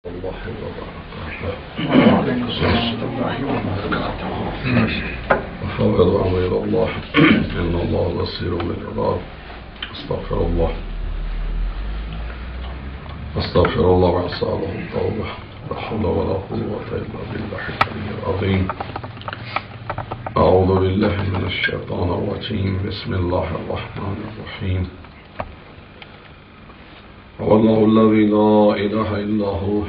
الله وبركاته. وعليكم السلام وبركاته. وفوض أمري إلى الله إن الله بصير بالعباد. أستغفر الله وعسى له التوبة. لا حول ولا قوة إلا بالله العلي العظيم. أعوذ بالله من الشيطان الرجيم. بسم الله الرحمن الرحيم. والله الذي لا إله إلا هو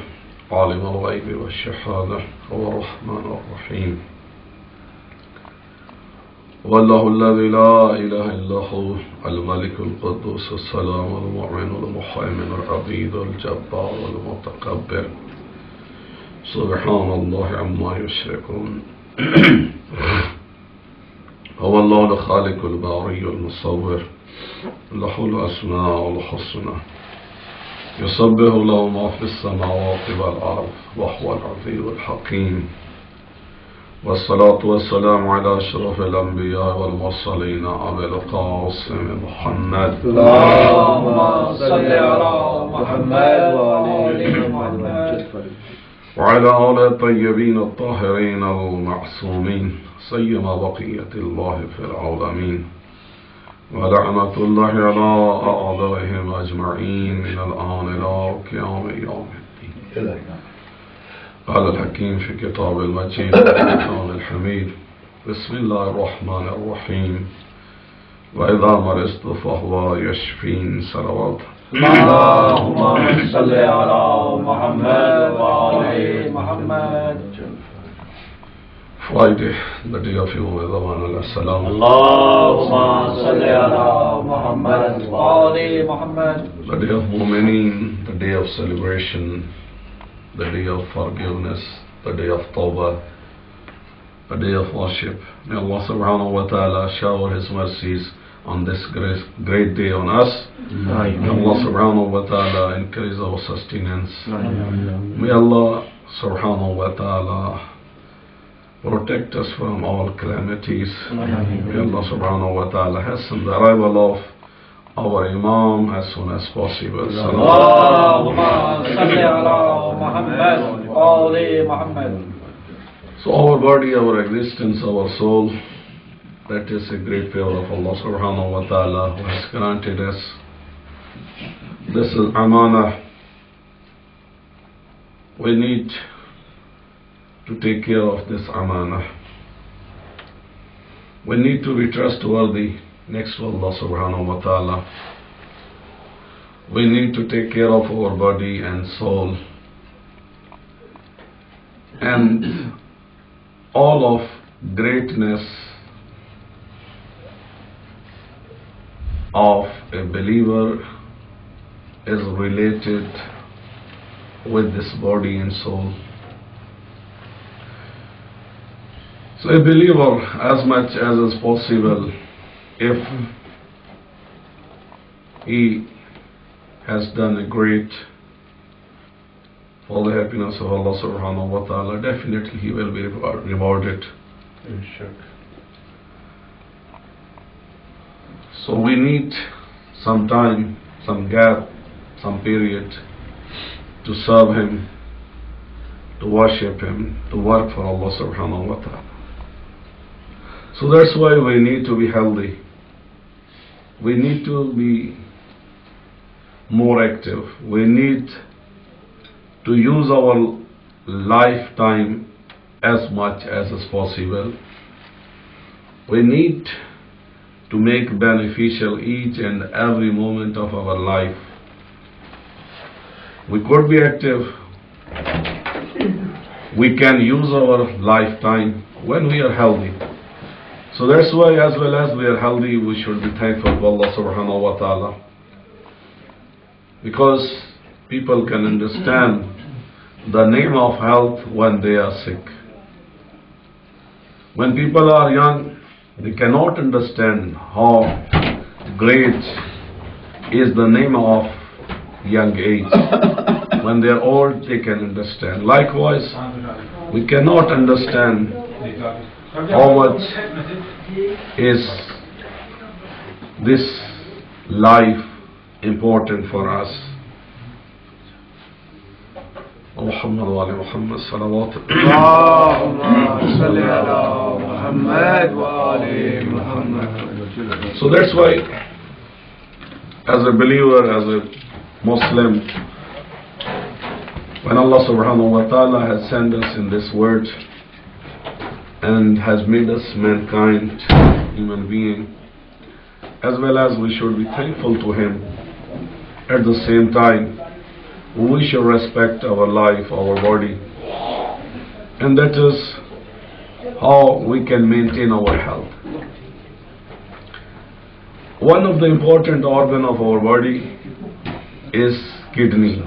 عالم الغيب والشهادة هو الرحمن الرحيم. والله الذي لا إله إلا هو الملك القدوس السلام المؤمن المهيمن العزيز الجبار المتكبر سبحان الله عما يشركون. هو الله الخالق الباري المصور له الأسماء الحسنى يسبح له ما في السماوات والأرض وهو العزيز الحكيم. والصلاة والسلام على أشرف الأنبياء والمرسلين أبي القاسم محمد. اللهم صل على محمد وآل محمد وعلى آل الطيبين الطاهرين المعصومين سيما بقية الله في العالمين. ولعنة الله على أعدائهم أجمعين من الآن إلى قيام يوم الدين. قال الحكيم في كتاب المجيد والقرآن الحميد. بسم الله الرحمن الرحيم. وإذا مرضت فهو يشفين. صلوات. اللهم صل على محمد وآل محمد. Friday, the day of Yom Al-Salam. اللهم صل على محمد وآل محمد. The day of Mu'mineen, the day of celebration, the day of forgiveness, the day of Tawbah, the day of worship. May Allah subhanahu wa ta'ala shower His mercies on this great day on us. May Allah subhanahu wa ta'ala increase our sustenance. May Allah subhanahu wa ta'ala protect us from all calamities. May Allah subhanahu wa ta'ala hasten the arrival of our Imam as soon as possible. اللهم صل على محمد وآل محمد. So our body, our existence, our soul, that is a great favor of Allah subhanahu wa ta'ala who has granted us. This is amana. We need to take care of this amana. We need to be trustworthy next to Allah subhanahu wa ta'ala. We need to take care of our body and soul and all of greatness of a believer is related with this body and soul. So a believer, as much as is possible, if he has done a great for the happiness of Allah subhanahu wa ta'ala, definitely he will be rewarded. So we need some time, some gap, some period to serve Him, to worship Him, to work for Allah subhanahu wa ta'ala. So that's why we need to be healthy. We need to be more active. We need to use our lifetime as much as is possible. We need to make beneficial each and every moment of our life. We could be active. We can use our lifetime when we are healthy. So that's why, as well as we are healthy, we should be thankful to Allah subhanahu wa ta'ala. Because people can understand the name of health when they are sick. When people are young, they cannot understand how great is the name of young age. When they are old, they can understand. Likewise, we cannot understand how much is this life important for us. محمد وآل محمد صلوات اللهم صل على محمد وآل محمد. So that's why, as a believer, as a Muslim, when Allah subhanahu wa ta'ala has sent us in this world and has made us mankind, human being, as well as we should be thankful to Him, at the same time we should respect our life, our body, and that is how we can maintain our health. One of the important organ of our body is kidney.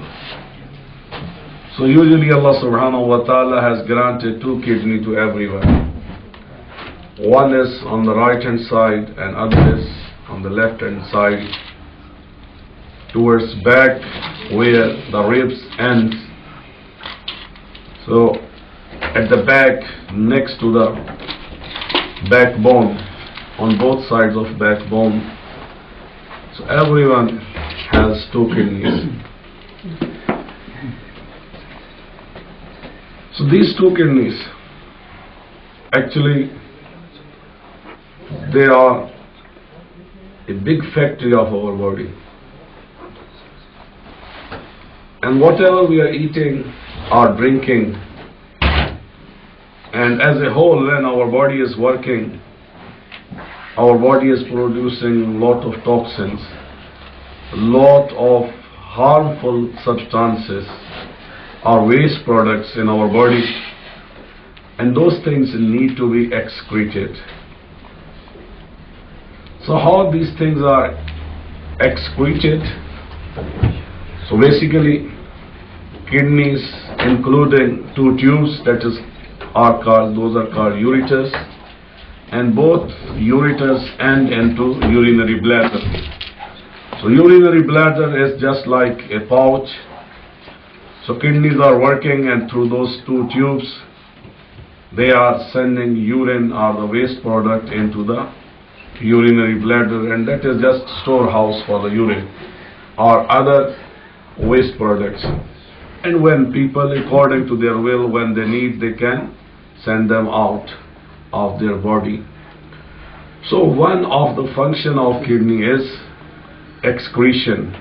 So usually Allah subhanahu wa ta'ala has granted 2 kidney to everyone. One is on the right hand side and other is on the left hand side, towards back where the ribs end. So at the back, next to the backbone, on both sides of backbone. So everyone has 2 kidneys. So these 2 kidneys, actually, they are a big factory of our body. And whatever we are eating or drinking, and as a whole, when our body is working, our body is producing a lot of toxins, a lot of harmful substances or waste products in our body, and those things need to be excreted. So how these things are excreted? So basically, kidneys, including 2 tubes, those are called ureters, and both ureters end into urinary bladder. So urinary bladder is just like a pouch. So kidneys are working, and through those 2 tubes they are sending urine or the waste product into the urinary bladder, and that is just storehouse for the urine or other waste products. And when people, according to their will, when they need, they can send them out of their body. So one of the function of kidney is excretion.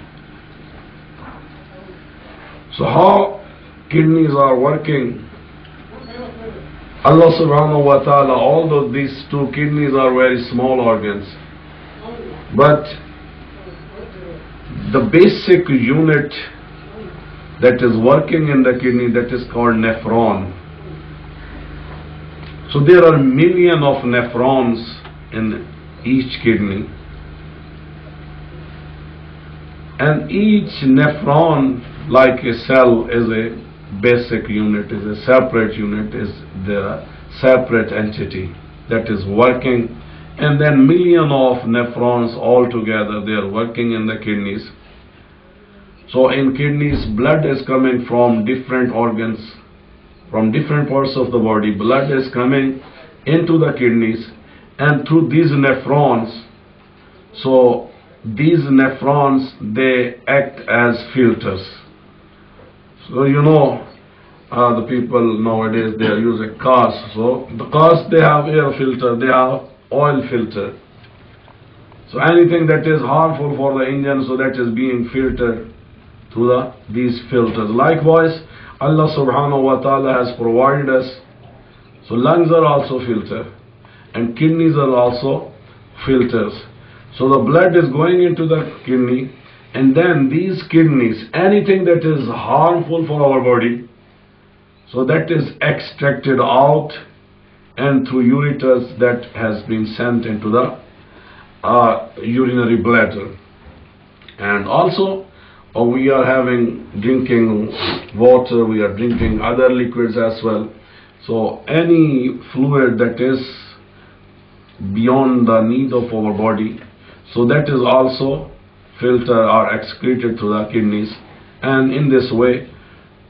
So how kidneys are working? Allah subhanahu wa ta'ala, although these 2 kidneys are very small organs, but the basic unit that is working in the kidney, that is called nephron. So there are millions of nephrons in each kidney, and each nephron, like a cell, is a basic unit, is a separate unit, is the separate entity that is working, and then millions of nephrons all together, they are working in the kidneys. So in kidneys, blood is coming from different organs, from different parts of the body. Blood is coming into the kidneys, and through these nephrons, so these nephrons, they act as filters. So you know, the people nowadays, they are using cars. So the cars, they have air filter, they have oil filter. So anything that is harmful for the engine, so that is being filtered through these filters. Likewise, Allah subhanahu wa ta'ala has provided us, so lungs are also filter, and kidneys are also filters. So the blood is going into the kidney, and then these kidneys, anything that is harmful for our body, so that is extracted out, and through ureters that has been sent into the urinary bladder. And also we are drinking water, we are drinking other liquids as well. So any fluid that is beyond the need of our body, so that is also filtered or excreted through the kidneys, and in this way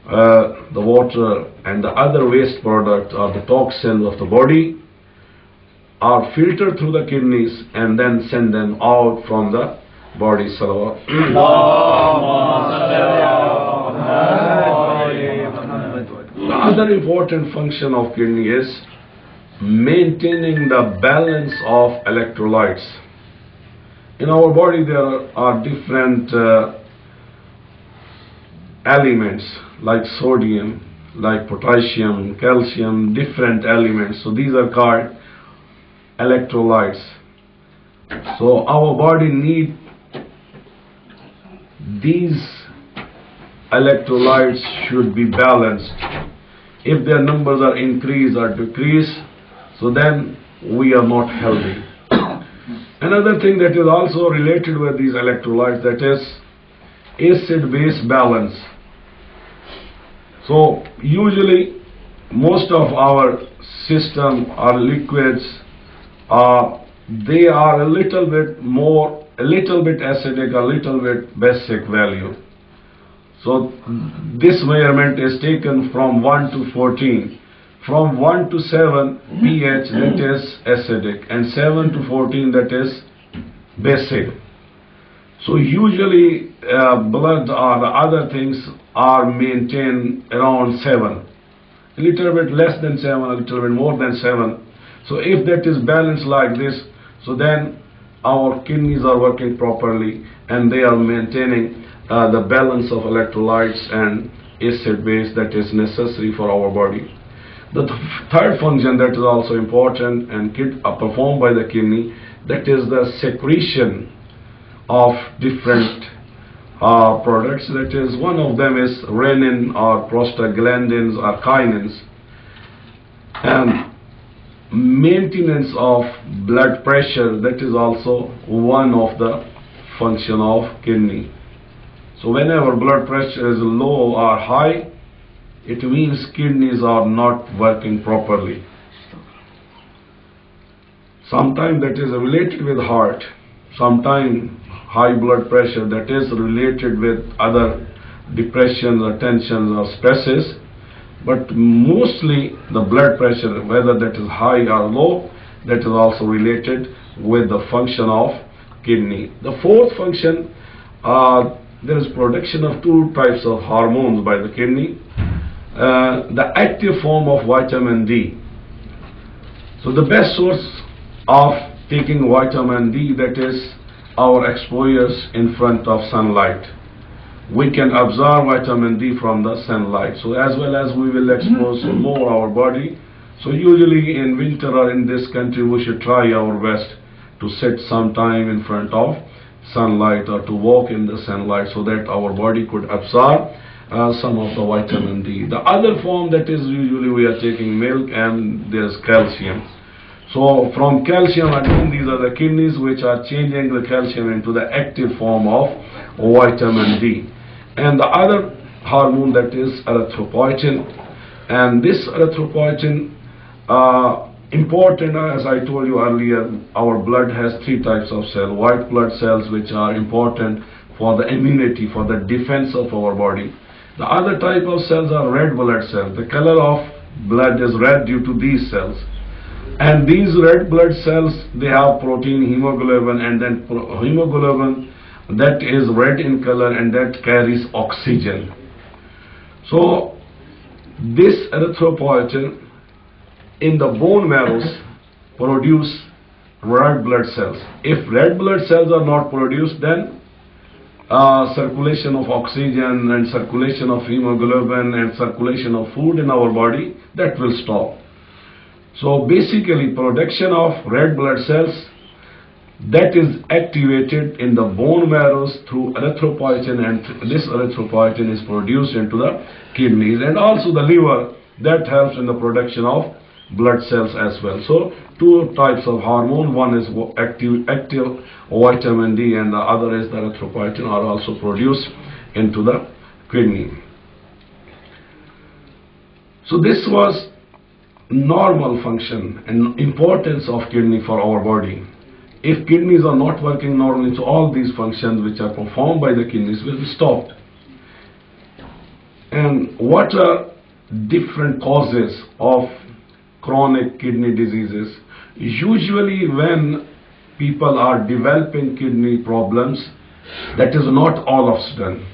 the water and the other waste product or the toxins of the body are filtered through the kidneys and then send them out from the body. Salawat. The other important function of kidney is maintaining the balance of electrolytes. In our body there are different elements like sodium, like potassium, calcium, different elements. So these are called electrolytes. So our body needs these electrolytes should be balanced. If their numbers are increased or decreased, so then we are not healthy. Another thing that is also related with these electrolytes, that is acid-base balance. So usually most of our system or liquids they are a little bit acidic, a little bit basic value. So this measurement is taken from 1 to 14. From 1 to 7 pH, that is acidic, and 7 to 14, that is basic. So usually blood or the other things are maintained around 7. A little bit less than 7, a little bit more than 7. So if that is balanced like this, so then our kidneys are working properly and they are maintaining the balance of electrolytes and acid base that is necessary for our body. The third function that is also important and performed by the kidney, that is the secretion of different products. That is, one of them is renin or prostaglandins or kinins, and maintenance of blood pressure, that is also one of the function of kidney. So whenever blood pressure is low or high, it means kidneys are not working properly. Sometimes that is related with heart, sometimes high blood pressure that is related with other depressions or tensions or stresses, but mostly the blood pressure, whether that is high or low, that is also related with the function of kidney. The fourth function, there is production of two types of hormones by the kidney. The active form of vitamin D. So the best source of taking vitamin D, that is our exposures in front of sunlight. We can absorb vitamin D from the sunlight. So as well as we will expose more our body. So usually in winter or in this country we should try our best to sit some time in front of sunlight or to walk in the sunlight so that our body could absorb some of the vitamin D. The other form, that is usually we are taking milk, and there is calcium. So from calcium, again these are the kidneys which are changing the calcium into the active form of vitamin D. And the other hormone, that is erythropoietin, and this erythropoietin important, as I told you earlier, our blood has three types of cells. White blood cells, which are important for the immunity, for the defense of our body. The other type of cells are red blood cells. The color of blood is red due to these cells. And these red blood cells, they have protein, hemoglobin, and then hemoglobin that is red in color and that carries oxygen. So this erythropoietin in the bone marrows produce red blood cells. If red blood cells are not produced, then circulation of oxygen and circulation of hemoglobin and circulation of food in our body, that will stop. So basically production of red blood cells, that is activated in the bone marrows through erythropoietin, and this erythropoietin is produced into the kidneys, and also the liver, that helps in the production of blood cells as well. So two types of hormone, one is active vitamin D and the other is the erythropoietin, are also produced into the kidney. So this was normal function and importance of kidney for our body. If kidneys are not working normally, so all these functions which are performed by the kidneys will be stopped. And what are different causes of chronic kidney diseases? Usually when people are developing kidney problems, that is not all of a sudden.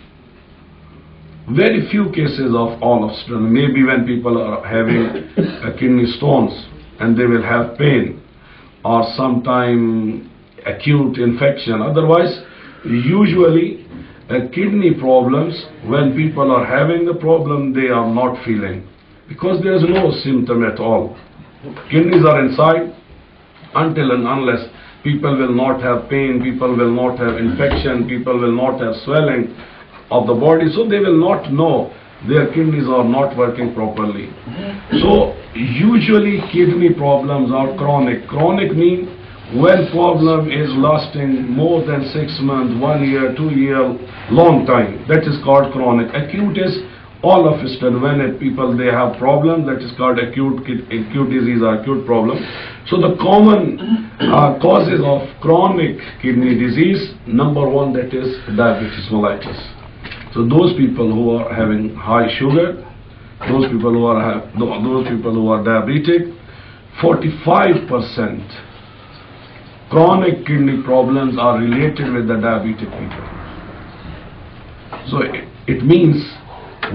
very few cases of all of sudden. Maybe when people are having kidney stones and they will have pain, or sometime acute infection. Otherwise, usually kidney problems, when people are having the problem, they are not feeling, because there is no symptom at all. Kidneys are inside until and unless people will not have pain, people will not have infection, people will not have swelling of the body, so they will not know their kidneys are not working properly. So usually kidney problems are chronic. Chronic means when problem is lasting more than 6 months, 1 year, 2 year, long time, that is called chronic. Acute is all of a sudden when people they have problem, that is called acute disease or acute problem. So the common causes of chronic kidney disease, number one, that is diabetes mellitus. So those people who are having high sugar, those people who are diabetic, 45% chronic kidney problems are related with the diabetic people. So it means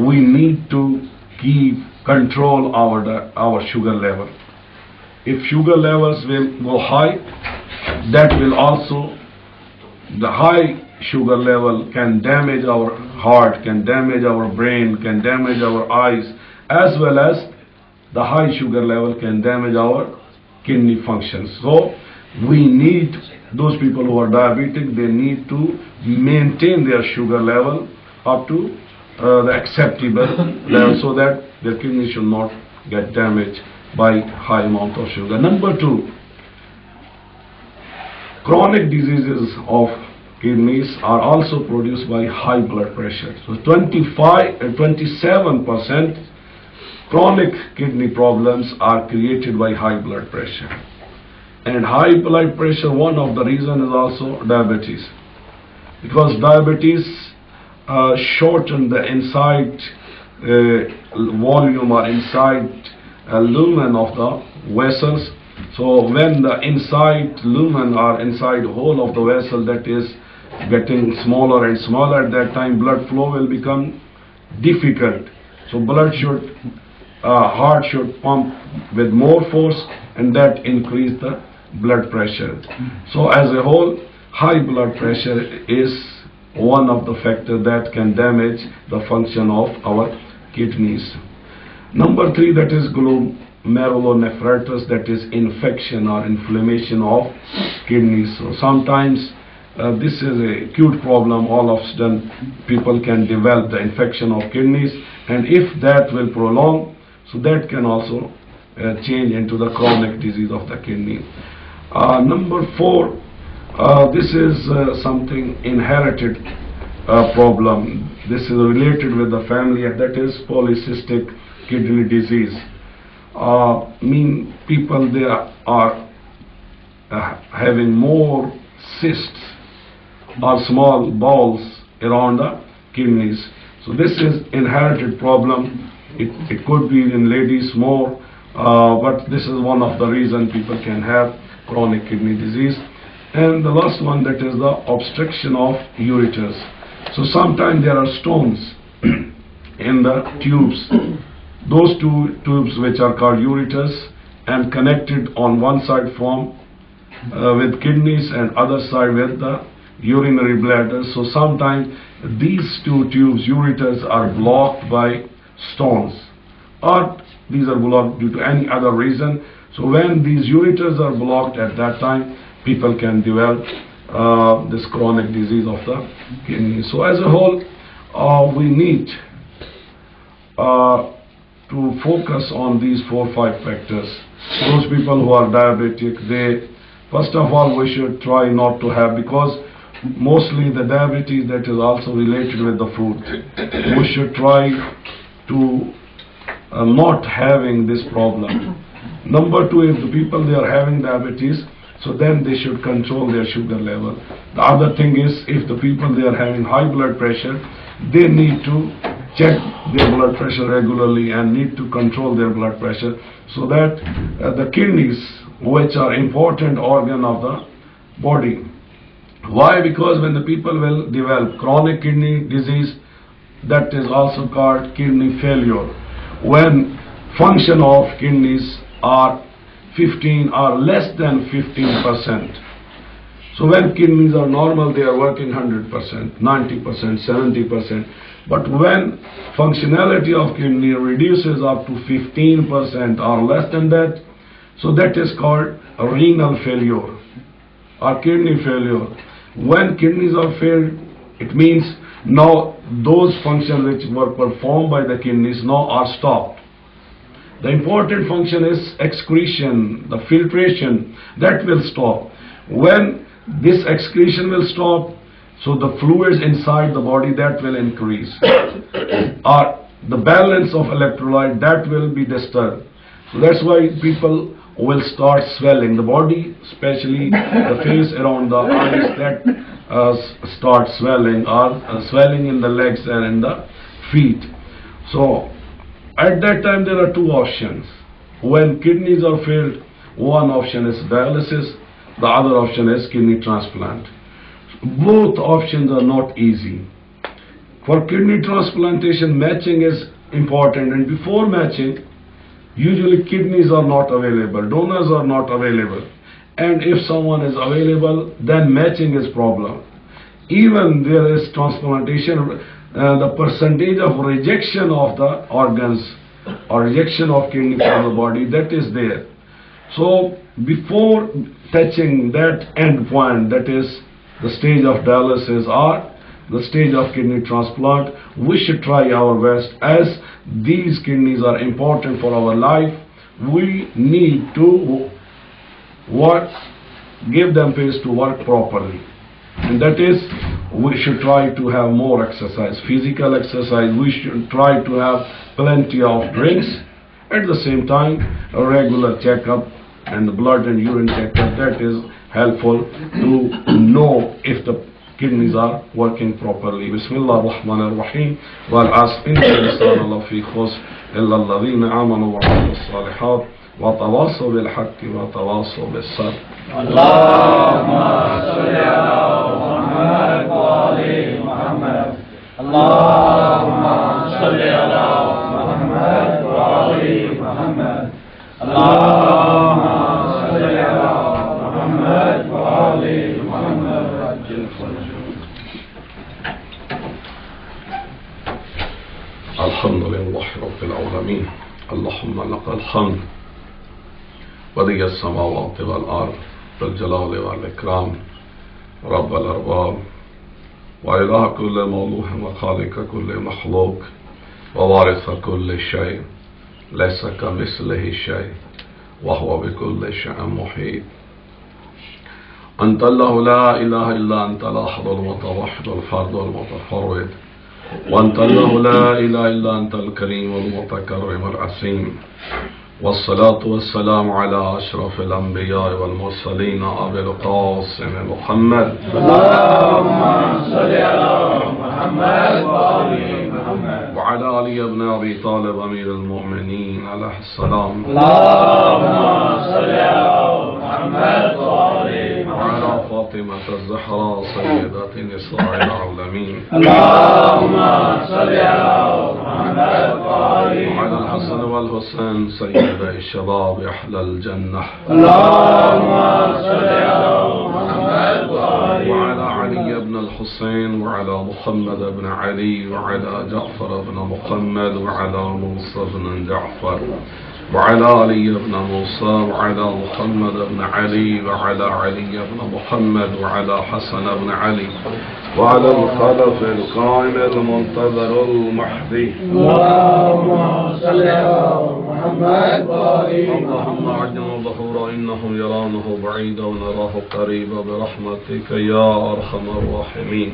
we need to control our sugar level. If sugar levels will go high, that will also, the high sugar level can damage our heart, can damage our brain, can damage our eyes, as well as the high sugar level can damage our kidney functions. So we need, those people who are diabetic, they need to maintain their sugar level up to the acceptable level, so that their kidney should not get damaged by high amount of sugar. Number two, chronic diseases of kidneys are also produced by high blood pressure. So 27% chronic kidney problems are created by high blood pressure. And high blood pressure, one of the reasons is also diabetes, because diabetes shorten the inside volume or inside lumen of the vessels. So when the inside lumen or inside hole of the vessel that is getting smaller and smaller, at that time blood flow will become difficult. So heart should pump with more force, and that increase the blood pressure. So as a whole, high blood pressure is one of the factors that can damage the function of our kidneys. Number three, that is glomerulonephritis, that is infection or inflammation of kidneys. So sometimes this is a acute problem. All of a sudden people can develop the infection of kidneys, and if that will prolong, so that can also change into the chronic disease of the kidney. Number four, this is something inherited problem. This is related with the family, and that is polycystic kidney disease. People they are having more cysts or small balls around the kidneys. So this is inherited problem. It could be in ladies more, but this is one of the reasons people can have chronic kidney disease. And the last one, that is the obstruction of ureters. So sometimes there are stones in the tubes. Those two tubes which are called ureters and connected on one side from with kidneys and other side with the urinary bladder. So sometimes these two tubes, ureters, are blocked by stones, or these are blocked due to any other reason. So when these ureters are blocked, at that time people can develop this chronic disease of the kidney. So as a whole, we need to focus on these 4 or 5 factors. Those people who are diabetic, they, first of all, we should try not to have, because mostly the diabetes that is also related with the food. We should try to not having this problem. Number 2, if the people they are having diabetes, so then they should control their sugar level. The other thing is, if the people they are having high blood pressure, they need to check their blood pressure regularly and need to control their blood pressure, so that the kidneys, which are important organ of the body. Why? Because when the people will develop chronic kidney disease, that is also called kidney failure. When function of kidneys are 15 or less than 15%. So when kidneys are normal, they are working 100%, 90%, 70%. But when functionality of kidney reduces up to 15% or less than that, so that is called a renal failure or kidney failure. When kidneys are failed, it means now those functions which were performed by the kidneys now are stopped. The important function is excretion, the filtration, that will stop. When this excretion will stop, so the fluids inside the body, that will increase. Or the balance of electrolyte, that will be disturbed. So that's why people will start swelling. The body, especially the face around the eyes, that start swelling, or swelling in the legs and in the feet. So at that time there are two options. When kidneys are failed, one option is dialysis, the other option is kidney transplant. Both options are not easy. For kidney transplantation, matching is important, and before matching, usually kidneys are not available, donors are not available, and if someone is available, then matching is problem. Even there is transplantation, the percentage of rejection of the organs or rejection of kidney from the body, that is there. So before touching that end point, that is the stage of dialysis or the stage of kidney transplant, we should try our best. As these kidneys are important for our life, we need to give them space to work properly. And that is, we should try to have more exercise, physical exercise. We should try to have plenty of drinks. At the same time, a regular checkup and the blood and urine checkup, that is helpful to know if the kidneys are working properly. Bismillah ar-Rahman ar-Rahim. Wal-Asr inna al-insana lafi khusr illa alladhina amanu wa 'amilus salihat wa tawasaw bil haqqi wa tawasaw bis sabr. Allahumma salli ala Muhammad wa ali Muhammad. Allahumma salli ala Muhammad wa ali Muhammad. Allahumma salli ala Muhammad wa ali Muhammad. الحمد لله رب العالمين. اللهم لك الحمد بديع السماوات والأرض بالجلال والإكرام رب الأرباب وإله كل مولوح وخالق كل مخلوق ووارث كل شيء ليس كمثله شيء وهو بكل شيء محيط. أنت الله لا إله إلا أنت الأحد المتوحد الفرد المتفرد، وأنت الله لا إله إلا أنت الكريم المتكرم العظيم. والصلاة والسلام على أشرف الأنبياء والمرسلين أبي القاسم محمد. اللهم صل على محمد وآل محمد. وعلى علي بن أبي طالب أمير المؤمنين عليه السلام. اللهم صل على محمد وآل محمد. وعلى فاطمة الزهراء سيدة نساء العالمين. اللهم صل على محمد وآل محمد. وعلى الحسن والحسين سيدي الشباب أحلى الجنة. اللهم صل على محمد وآل محمد. وعلى علي بن الحسين وعلى محمد بن علي وعلى جعفر بن محمد وعلى موسى بن جعفر وعلى علي بن موسى وعلى محمد بن علي وعلى علي بن محمد وعلى حسن بن علي وعلى الخلف القائم المنتظر المهدي. اللهم صل على محمد وآل محمد. اللهم أعجنا ظهورا إنه يرانه بعيدا ونراه قريبا برحمتك يا أرحم الراحمين.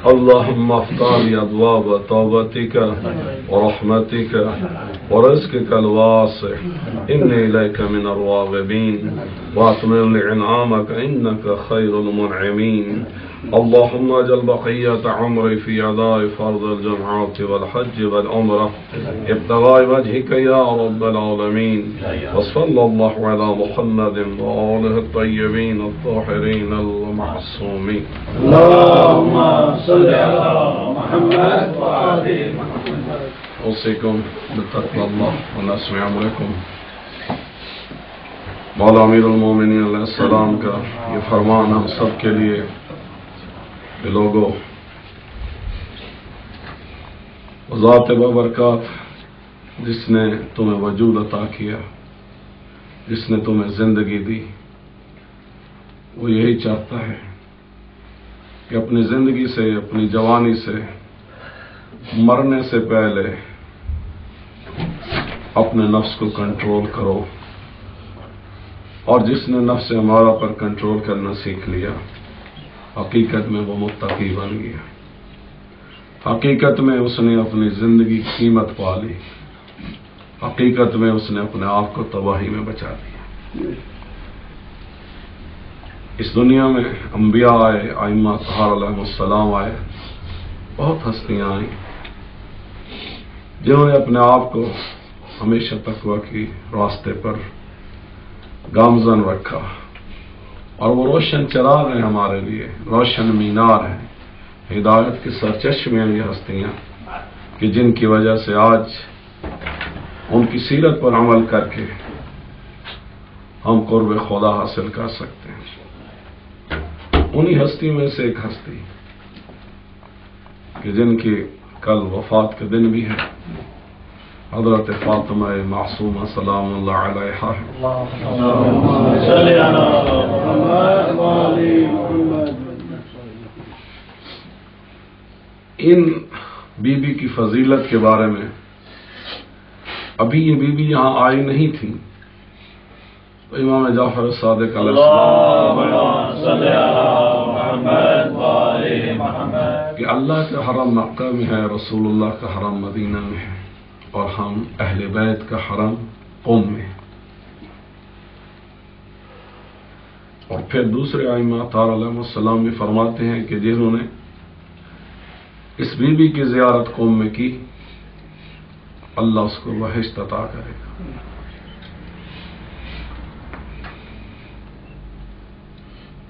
اللهم افتح لي أبواب توبتك ورحمتك ورزقك الواسع، إني إليك من الراغبين، وأتمم لي إنعامك إنك خير المنعمين. اللهم اجعل بقية عمري في أداء فرض الجمعات والحج والعمرة ابتغاء وجهك يا رب العالمين. وصلى الله على محمد وآله الطيبين الطاهرين المعصومين. اللهم صل على محمد وآل محمد. أوصيكم بتقوى الله ونسمع أمركم. مولا امیر المومنین علیہ السلام کا یہ فرمان ہم سب کے لیے کہ لوگوں، ذات بابرکات جس نے تمہیں وجود عطا کیا، جس نے تمہیں زندگی دی، وہ یہی چاہتا ہے کہ اپنی زندگی سے، اپنی جوانی سے، مرنے سے پہلے اپنے نفس کو کنٹرول کرو، اور جس نے نفس ہمارا پر کنٹرول کرنا سیکھ لیا حقیقت میں وہ متقی بن گیا، حقیقت میں اس نے اپنی زندگی کی قیمت پا لی، حقیقت میں اس نے اپنے آپ کو تباہی میں بچا لیا۔ اس دنیا میں انبیاء آئے، ائمہ اطہار علیہ السلام آئے، بہت ہستیاں آئیں جنہوں نے اپنے آپ کو ہمیشہ تقوی کی راستے پر گامزن رکھا، اور وہ روشن چراغ ہیں ہمارے لیے، روشن مینار ہیں، ہدایت کے سرچشمے ہیں یہ ہستیاں کہ جن کی وجہ سے آج ان کی سیرت پر عمل کر کے ہم قرب خدا حاصل کر سکتے ہیں۔ انہی ہستی میں سے ایک ہستی کہ جن کی کل وفات کا دن بھی ہے، حضرت فاطمہ معصومہ سلام اللہ علیہا ہے۔ ان بی بی کی فضیلت کے بارے میں ابھی یہ بی بی یہاں آئی نہیں تھی، تو امام جعفر صادق علیہ السلام کہ اللہ کا حرم مکہ میں ہے، رسول اللہ کا حرم مدینہ میں ہے، اور ہم اہل بیت کا حرم قوم میں۔ اور پھر دوسرے ائمہ اطہار علیہ السلام بھی فرماتے ہیں کہ جنہوں نے اس بی بی کی زیارت قوم میں کی، اللہ اس کو بہشت عطا کرے گا۔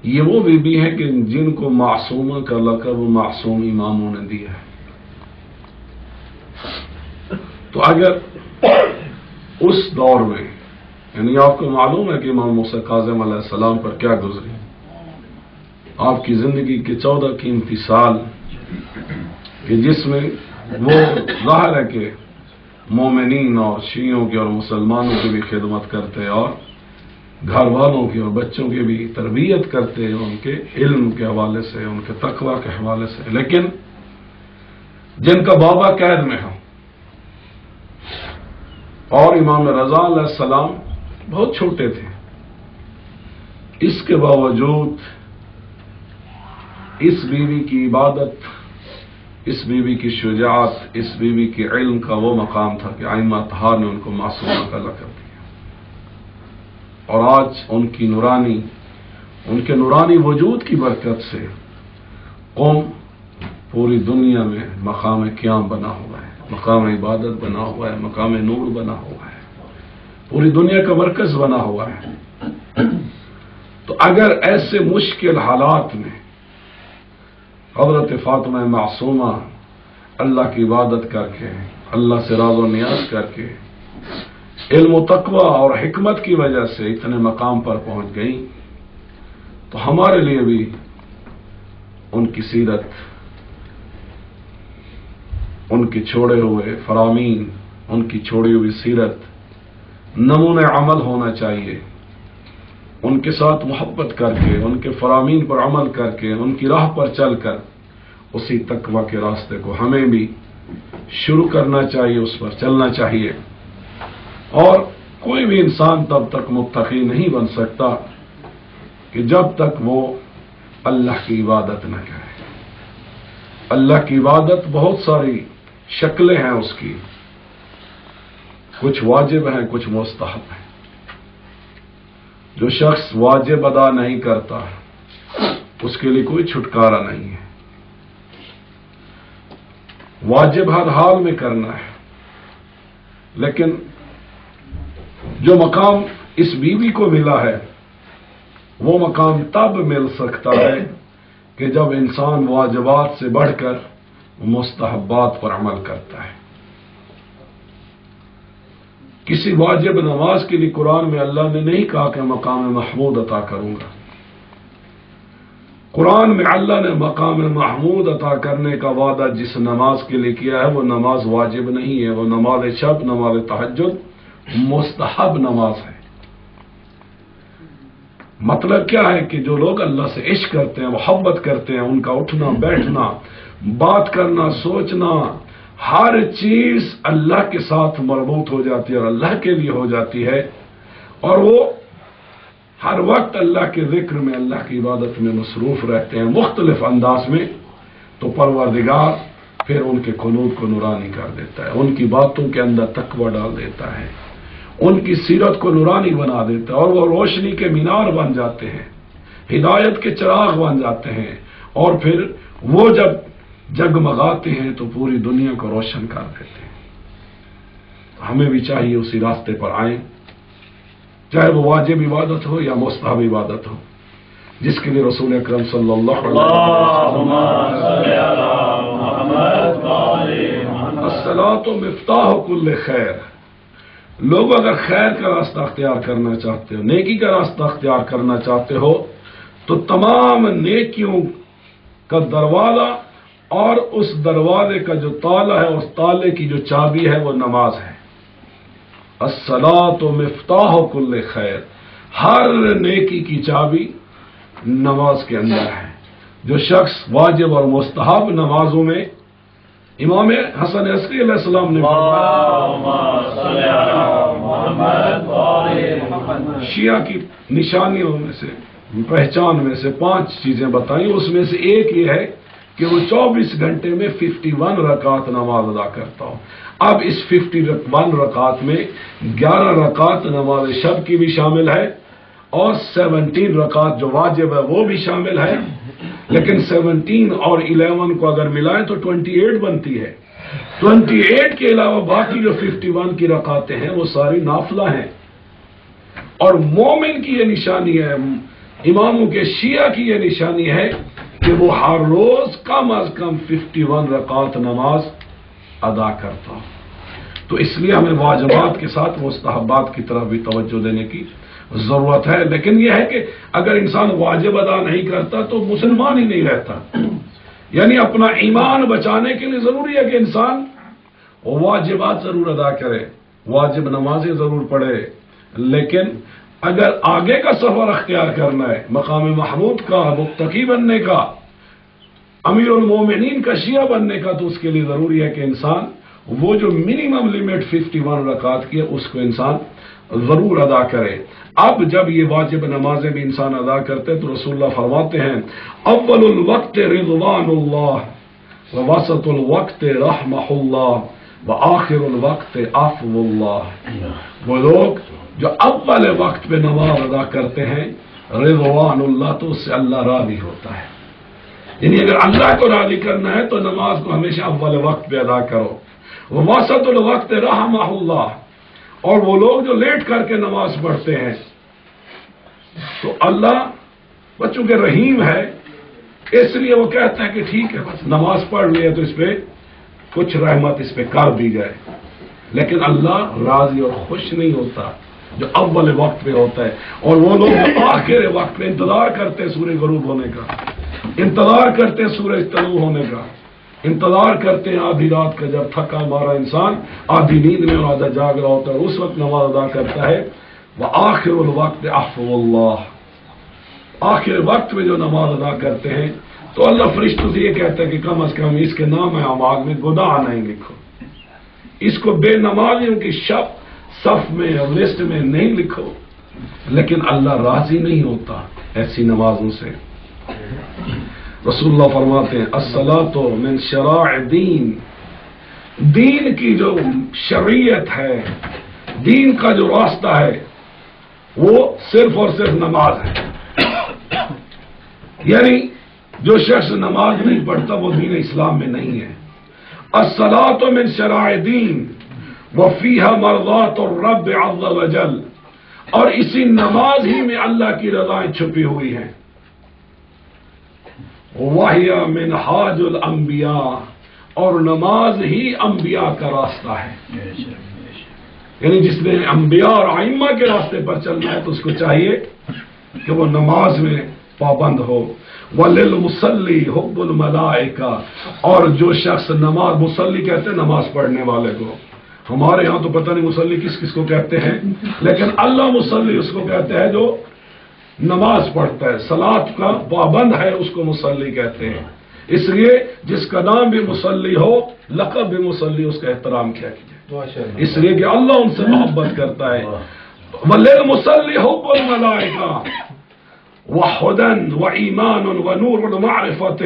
یہ وہ بی بی ہیں کہ جن کو معصومہ کا لقب معصوم اماموں نے دیا ہے۔ تو اگر اس دور میں، یعنی آپ کو معلوم ہے کہ امام موسیٰ کاظم علیہ السلام پر کیا گزری، آپ کی زندگی کے 14 قیمتی سال کہ جس میں وہ ظاہر ہے کہ مومنین اور شیعوں کی اور مسلمانوں کی بھی خدمت کرتے، اور گھر والوں کی اور بچوں کی بھی تربیت کرتے، ان کے علم کے حوالے سے، ان کے تقوی کے حوالے سے، لیکن جن کا بابا قید میں ہو، اور امام رضا علیہ السلام بہت چھوٹے تھے، اس کے باوجود اس بیوی کی عبادت، اس بیوی کی شجاعت، اس بیوی کی علم کا وہ مقام تھا کہ ائمہ اطہار نے ان کو معصومہ کا لقب دیا، اور آج ان کے نورانی وجود کی برکت سے قوم پوری دنیا میں مقام قیام بنا ہوا ہے، مقام عبادت بنا ہوا ہے، مقام نور بنا ہوا ہے، پوری دنیا کا مرکز بنا ہوا ہے۔ تو اگر ایسے مشکل حالات میں حضرت فاطمہ معصومہ اللہ کی عبادت کر کے، اللہ سے راز و نیاز کر کے، علم و تقوی اور حکمت کی وجہ سے اتنے مقام پر پہنچ گئی، تو ہمارے لیے بھی ان کی سیرت، ان کے چھوڑے ہوئے فرامین، ان کی چھوڑی ہوئی سیرت نمونہ عمل ہونا چاہیے۔ ان کے ساتھ محبت کر کے، ان کے فرامین پر عمل کر کے، ان کی راہ پر چل کر اسی تقوی کے راستے کو ہمیں بھی شروع کرنا چاہیے، اس پر چلنا چاہیے۔ اور کوئی بھی انسان تب تک متقی نہیں بن سکتا کہ جب تک وہ اللہ کی عبادت نہ کرے۔ اللہ کی عبادت بہت ساری شکلیں ہیں اس کی، کچھ واجب ہیں، کچھ مستحب ہیں۔ جو شخص واجب ادا نہیں کرتا اس کے لیے کوئی چھٹکارا نہیں ہے، واجب ہر حال میں کرنا ہے۔ لیکن جو مقام اس بیوی کو ملا ہے وہ مقام تب مل سکتا ہے کہ جب انسان واجبات سے بڑھ کر مستحبات پر عمل کرتا ہے۔ کسی واجب نماز کے لیے قرآن میں اللہ نے نہیں کہا کہ مقام محمود عطا کروں گا۔ قرآن میں اللہ نے مقام محمود عطا کرنے کا وعدہ جس نماز کے لیے کیا ہے وہ نماز واجب نہیں ہے، وہ نماز شب، نماز تہجد مستحب نماز ہے۔ مطلب کیا ہے کہ جو لوگ اللہ سے عشق کرتے ہیں، محبت کرتے ہیں، ان کا اٹھنا بیٹھنا، بات کرنا، سوچنا، ہر چیز اللہ کے ساتھ مربوط ہو جاتی ہے اور اللہ کے لیے ہو جاتی ہے، اور وہ ہر وقت اللہ کے ذکر میں، اللہ کی عبادت میں مصروف رہتے ہیں مختلف انداز میں، تو پروردگار پھر ان کے قلوب کو نورانی کر دیتا ہے، ان کی باتوں کے اندر تقوی ڈال دیتا ہے، ان کی سیرت کو نورانی بنا دیتا ہے، اور وہ روشنی کے مینار بن جاتے ہیں، ہدایت کے چراغ بن جاتے ہیں، اور پھر وہ جب جگمگاتے ہیں تو پوری دنیا کو روشن کر دیتے ہیں۔ ہمیں بھی چاہیے اسی راستے پر آئیں، چاہے وہ واجب عبادت ہو یا مستحب عبادت ہو، جس کے لیے رسول اکرم صلی اللہ علیہ وسلم الصلاۃ مفتاح کل خیر، لوگ اگر خیر کا راستہ اختیار کرنا چاہتے ہو، نیکی کا راستہ اختیار کرنا چاہتے ہو، تو تمام نیکیوں کا دروازہ اور اس دروازے کا جو تالا ہے، اس تالے کی جو چابی ہے وہ نماز ہے۔ الصلاۃ مفتاح کل خیر، ہر نیکی کی چابی نماز کے اندر ہے۔ جو شخص واجب اور مستحب نمازوں میں، امام حسن عسکری علیہ السلام نے شیعہ کی نشانیوں میں سے، پہچان میں سے 5 چیزیں بتائیں، اس میں سے ایک یہ ہے کہ وہ 24 گھنٹے میں 51 رکعات نماز ادا کرتا ہو۔ اب اس 51 رکعات میں 11 رکعات نماز شب کی بھی شامل ہے، اور 17 رکعات جو واجب ہے وہ بھی شامل ہے، لیکن 17 اور 11 کو اگر ملائیں تو 28 بنتی ہے۔ 28 کے علاوہ باقی جو 51 کی رکعتیں ہیں وہ ساری نافلہ ہیں، اور مومن کی یہ نشانی ہے، اماموں کے شیعہ کی یہ نشانی ہے کہ وہ ہر روز کم از کم 51 رکعات نماز ادا کرتا ہو۔ تو اس لیے ہمیں واجبات کے ساتھ مستحبات کی طرف بھی توجہ دینے کی ضرورت ہے۔ لیکن یہ ہے کہ اگر انسان واجب ادا نہیں کرتا تو مسلمان ہی نہیں رہتا، یعنی اپنا ایمان بچانے کے لیے ضروری ہے کہ انسان واجبات ضرور ادا کرے، واجب نمازیں ضرور پڑھے، لیکن اگر آگے کا سفر اختیار کرنا ہے، مقام محمود کا، متقی بننے کا، امیر المومنین کا، شیعہ بننے کا، تو اس کے لیے ضروری ہے کہ انسان وہ جو منیمم لیمٹ 51 رکعات کی ہے اس کو انسان ضرور ادا کرے۔ اب جب یہ واجب نمازیں بھی انسان ادا کرتے تو رسول اللہ فرماتے ہیں اول الوقت رضوان اللہ ووسط الوقت رحمہ اللہ وآخر الوقت عفو اللہ۔ وہ لوگ جو اول وقت پہ نماز ادا کرتے ہیں، رضوان اللہ، تو اس سے اللہ راضی ہوتا ہے۔ یعنی اگر اللہ کو راضی کرنا ہے تو نماز کو ہمیشہ اول وقت پہ ادا کرو۔ ووسط الوقت رحمہ اللہ، اور وہ لوگ جو لیٹ کر کے نماز پڑھتے ہیں تو اللہ بچوں کے رحیم ہے، اس لیے وہ کہتا ہے کہ ٹھیک ہے بس نماز پڑھ لیا تو اس پہ کچھ رحمت اس پہ کر دی جائے، لیکن اللہ راضی اور خوش نہیں ہوتا جو اول وقت پہ ہوتا ہے۔ اور وہ لوگ جو آخر وقت پہ انتظار کرتے ہیں سورج غروب ہونے کا، انتظار کرتے ہیں سورج طلوع ہونے کا، انتظار کرتے ہیں آدھی رات کا، جب تھکا مارا انسان آدھی نیند میں اور آدھا جاگ رہا ہوتا ہے، اس وقت نماز ادا کرتا ہے۔ وآخر الوقت عفو اللہ، آخر وقت میں جو نماز ادا کرتے ہیں تو اللہ فرشتوں سے یہ کہتا ہے کہ کم از کم اس کے نام اعمال میں گناہ نہیں لکھو، اس کو بے نمازیوں کی صف میں اور لسٹ میں نہیں لکھو، لیکن اللہ راضی نہیں ہوتا ایسی نمازوں سے۔ رسول اللہ فرماتے ہیں الصلاۃ من شرائع دین، دین کی جو شریعت ہے، دین کا جو راستہ ہے وہ صرف اور صرف نماز ہے۔ یعنی جو شخص نماز نہیں پڑھتا وہ دین اسلام میں نہیں ہے. الصلاۃ من شرائع دین وفیہا مرضات الرب عز وجل، اور اسی نماز ہی میں اللہ کی رضائیں چھپی ہوئی ہیں. وہی منہاج الانبیاء، اور نماز ہی انبیاء کا راستہ ہے. یعنی جس نے انبیاء اور ائمہ کے راستے پر چلنا ہے تو اس کو چاہیے کہ وہ نماز میں پابند ہو. وَلِلْمُصَلِّ حُبُّ الْمَلَائِکَہ، اور جو شخص نماز، مصلی کہتے ہیں نماز پڑھنے والے کو، ہمارے ہاں تو پتہ نہیں مصلی کس کس کو کہتے ہیں، لیکن اللہ مصلی اس کو کہتے ہیں جو نماز پڑھتا ہے، صلاۃ کا پابند ہے، اس کو مصلی کہتے ہیں. اس لیے جس کا نام بھی مصلی ہو، لقب بھی مصلی، اس کا احترام کیا کیجیے، اس لیے کہ اللہ ان سے محبت کرتا ہے. وَلِلْمُصَلِّ حُبُّ الْمَلَائِکَہ وَهُدًى وَإِيمَانٌ وَنُورٌ وَمَعْرِفَةٌ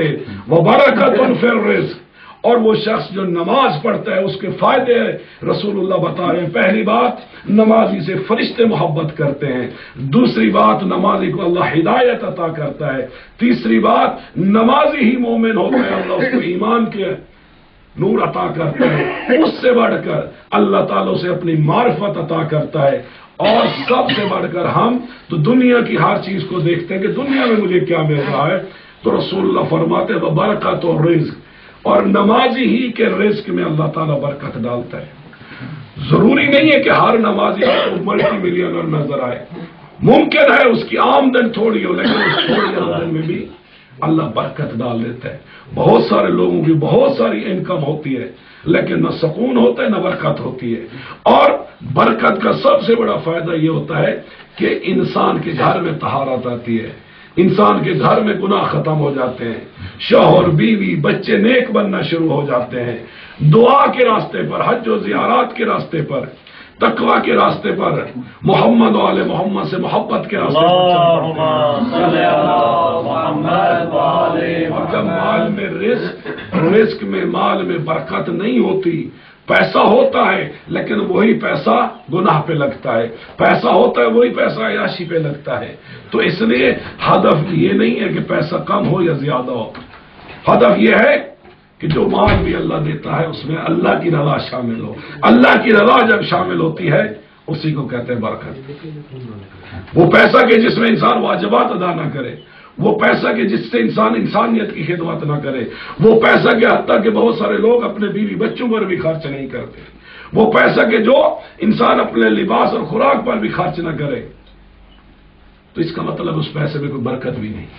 وَبَرَكَةٌ فِي الرِّزْقِ، اور وہ شخص جو نماز پڑھتا ہے اس کے فائدے رسول اللہ بتا رہے ہیں. پہلی بات، نمازی سے فرشتے محبت کرتے ہیں. دوسری بات، نمازی کو اللہ ہدایت عطا کرتا ہے. تیسری بات، نمازی ہی مومن ہوتا ہے، اللہ اس کو ایمان کے نور عطا کرتا ہے. اس سے بڑھ کر اللہ تعالیٰ سے اپنی معرفت عطا کرتا ہے. اور سب سے بڑھ کر ہم تو دنیا کی ہر چیز کو دیکھتے ہیں کہ دنیا میں مجھے کیا مل رہا ہے، تو رسول اللہ فرماتے ہیں برکت اور رزق، اور نمازی ہی کے رزق میں اللہ تعالیٰ برکت ڈالتا ہے. ضروری نہیں ہے کہ ہر نمازی کو ملٹی ملینر نظر آئے، ممکن ہے اس کی آمدن تھوڑی ہو، لیکن اس تھوڑی آمدن میں بھی اللہ برکت ڈال دیتا ہے. بہت سارے لوگوں کی بہت ساری انکم ہوتی ہے، لیکن نہ سکون ہوتا ہے نہ برکت ہوتی ہے. اور برکت کا سب سے بڑا فائدہ یہ ہوتا ہے کہ انسان کے گھر میں طہارت آتی ہے، انسان کے گھر میں گناہ ختم ہو جاتے ہیں، شوہر بیوی بچے نیک بننا شروع ہو جاتے ہیں. دعا کے راستے پر، حج و زیارات کے راستے پر، تقوی کے راستے پر، محمد و آل محمد سے محبت کے راستے پر. اور جب مال میں رزق میں مال میں برکت نہیں ہوتی، پیسہ ہوتا ہے لیکن وہی پیسہ گناہ پہ لگتا ہے، پیسہ ہوتا ہے وہی پیسہ عیاشی پہ لگتا ہے. تو اس لیے ہدف یہ نہیں ہے کہ پیسہ کم ہو یا زیادہ ہو، ہدف یہ ہے کہ جو مال بھی اللہ دیتا ہے اس میں اللہ کی رضا شامل ہو. اللہ کی رضا جب شامل ہوتی ہے اسی کو کہتے ہیں برکت. وہ پیسہ کہ جس میں انسان واجبات ادا نہ کرے، وہ پیسہ کہ جس سے انسان انسانیت کی خدمت نہ کرے، وہ پیسہ کہ حتیٰ کہ بہت سارے لوگ اپنے بیوی بچوں پر بھی خرچ نہیں کرتے، وہ پیسہ کہ جو انسان اپنے لباس اور خوراک پر بھی خرچ نہ کرے، تو اس کا مطلب اس پیسے میں کوئی برکت بھی نہیں.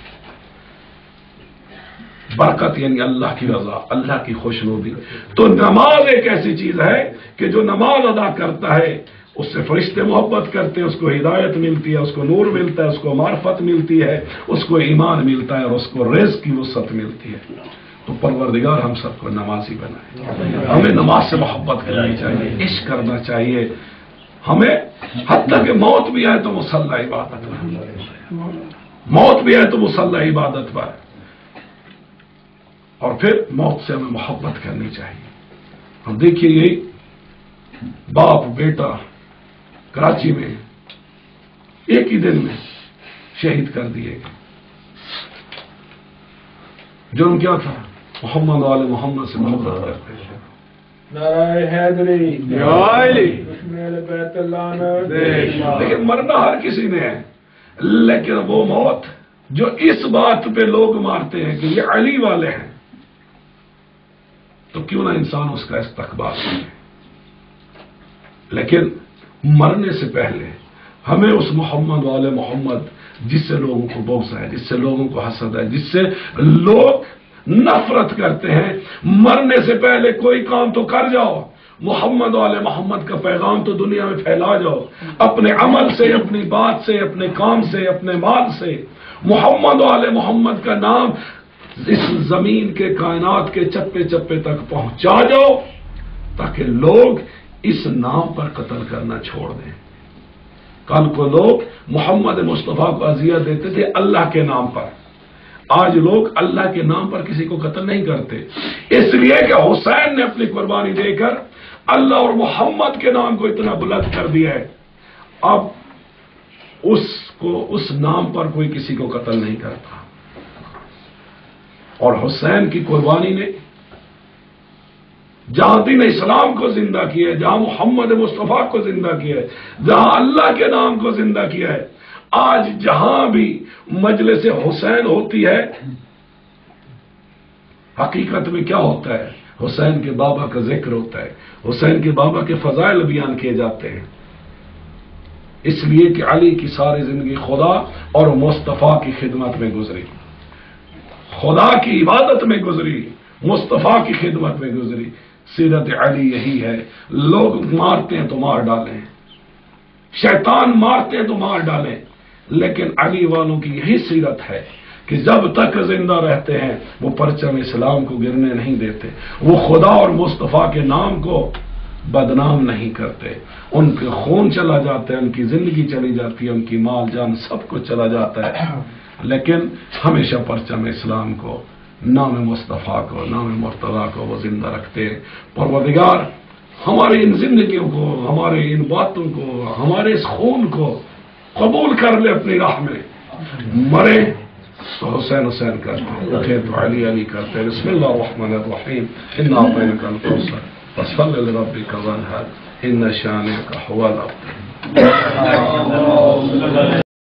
برکت یعنی اللہ کی رضا، اللہ کی خوشنودی. تو نماز ایک ایسی چیز ہے کہ جو نماز ادا کرتا ہے اس سے فرشتے محبت کرتے ہیں، اس کو ہدایت ملتی ہے، اس کو نور ملتا ہے، اس کو معرفت ملتی ہے، اس کو ایمان ملتا ہے، اور اس کو رزق کی وسعت ملتی ہے. تو پروردگار ہم سب کو نمازی بنائے. ہمیں نماز سے محبت کرنی چاہیے، عشق کرنا چاہیے. ہمیں حتیٰ کہ موت بھی آئے تو مصلی عبادت پر، موت بھی آئے تو مصلی عبادت پر. اور پھر موت سے ہمیں محبت کرنی چاہیے. ہم دیکھیے یہی باپ بیٹا کراچی میں ایک ہی دن میں شہید کر دیے گئے. جرم کیا تھا؟ محمد و آل محمد سے محبت کرتے ہیں. نعرہ حیدری، لیکن مرنا ہر کسی نے ہے، لیکن وہ موت جو اس بات پہ لوگ مارتے ہیں کہ یہ علی والے ہیں، تو کیوں نہ انسان اس کا استقبال کرے. لیکن مرنے سے پہلے ہمیں اس محمد والے محمد جس سے لوگوں کو بغض ہے، جس سے لوگوں کو حسد ہے، جس سے لوگ نفرت کرتے ہیں، مرنے سے پہلے کوئی کام تو کر جاؤ، محمد والے محمد کا پیغام تو دنیا میں پھیلا جاؤ، اپنے عمل سے، اپنی بات سے، اپنے کام سے، اپنے مال سے محمد والے محمد کا نام اس زمین کے کائنات کے چپے چپے تک پہنچا جاؤ، تاکہ لوگ اس نام پر قتل کرنا چھوڑ دیں. کل کو لوگ محمد مصطفیٰ کو اذیت دیتے تھے اللہ کے نام پر، آج لوگ اللہ کے نام پر کسی کو قتل نہیں کرتے، اس لیے کہ حسین نے اپنی قربانی دے کر اللہ اور محمد کے نام کو اتنا بلند کر دیا ہے. اب اس نام پر کوئی کسی کو قتل نہیں کرتا. اور حسین کی قربانی نے جہاں دین اسلام کو زندہ کیا ہے، جہاں محمد مصطفیٰ کو زندہ کیا ہے، جہاں اللہ کے نام کو زندہ کیا ہے، آج جہاں بھی مجلس حسین ہوتی ہے حقیقت میں کیا ہوتا ہے؟ حسین کے بابا کا ذکر ہوتا ہے، حسین کے بابا کے فضائل بیان کیے جاتے ہیں، اس لیے کہ علی کی ساری زندگی خدا اور مصطفیٰ کی خدمت میں گزری، خدا کی عبادت میں گزری، مصطفیٰ کی خدمت میں گزری۔ سیرت علی یہی ہے، لوگ مارتے ہیں تو مار ڈالیں، شیطان مارتے ہیں تو مار ڈالیں، لیکن علی والوں کی یہی سیرت ہے کہ جب تک زندہ رہتے ہیں وہ پرچم اسلام کو گرنے نہیں دیتے، وہ خدا اور مصطفیٰ کے نام کو بدنام نہیں کرتے، ان کے خون چلا جاتا ہے، ان کی زندگی چلی جاتی ہے، ان کی مال جان سب کچھ چلا جاتا ہے، لیکن ہمیشہ پرچم اسلام کو، نام مصطفیٰ کو، نام مرتضیٰ کو وہ زندہ رکھتے ہیں۔ پروردگار ہماری ان زندگیوں کو، ہمارے ان باتوں کو، ہمارے اس خون کو قبول کر لے اپنی راہ میں، مرے تو حسین حسین کرتے ہیں، اٹھے تو علی علی کرتے ہیں۔ بسم اللہ الرحمن الرحیم، انا اعطیناک الکوثر فصل لربک وانحر ان شانئک هو الابتر۔